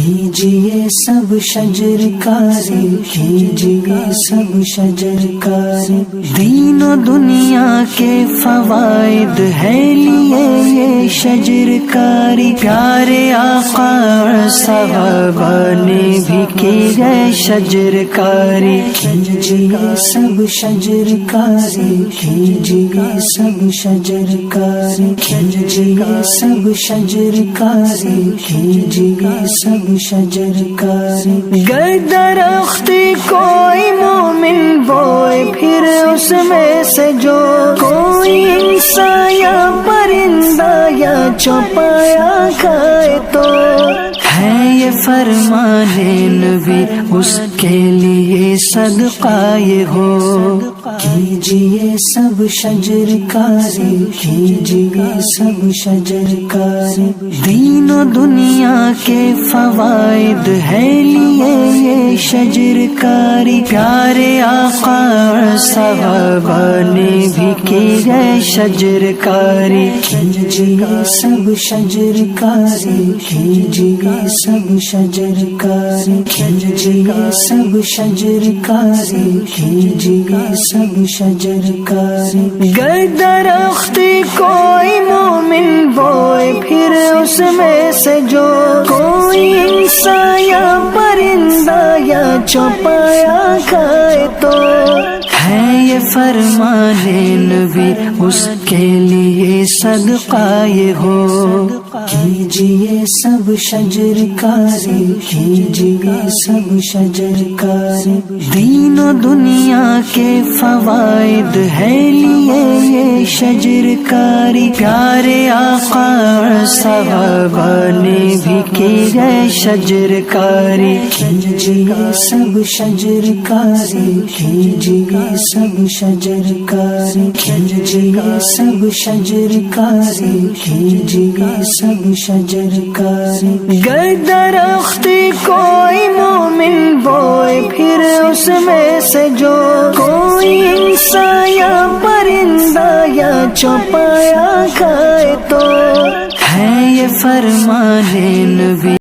کیجئے سب شجر کاری، کیجئے سب شجر کاری، دین و دنیا کے فوائد ہے لیے یہ شجر کاری، پیارے آقا اور صحابہ نے بھی کی ہے شجر کاری، کیجئے سب شجر کاری، کیجئے سب شجر کاری، کیجئے سب شجر کاری، کیجئے سب شجر کاری، گر درخت کوئی مومن بوئے پھر اس میں سے جو کوئی انسان یا پرندہ یا چوپایا کھائے تو ہے یہ فرمان نبی اس کے لیے صدقہ یہ ہو، کیجئے سب شجر کاری، کیجئے سب شجر کاری، دین و دنیا کے فوائد ہے لیے یہ شجر کاری، پیارے آقا اور صحابہ نے بھی کی ہے شجر کاری، کیجئے سب شجر کاری، کیجئے سب شجر کاری، کیجئے سب شجر کاری، کیجئے سب شجر کاری، گر درخت کوئی مومن بوئے پھر اس میں سے جو کوئی انسان یا پرندہ یا چوپایا کھائے تو ہے یہ فرمان نبی اس کے لیے صدقہ یہ ہو، کیجئے سب شجر کاری، کیجئے سب شجر کاری، دین و دنیا کے فوائد ہے لیے یہ شجر کاری، پیارے آقا اور صحابہ نے بھی کی ہے شجر کاری، کیجئے سب شجر کاری، کیجئے سب شجر کاری، کیجئے سب شجر کاری، کیجئے سب شجر کاری، گر درخت کوئی مومن بوئے پھر اس میں سے جو کوئی انسان یا پرندہ یا چوپایا کھائے تو ہے یہ فرمان نبی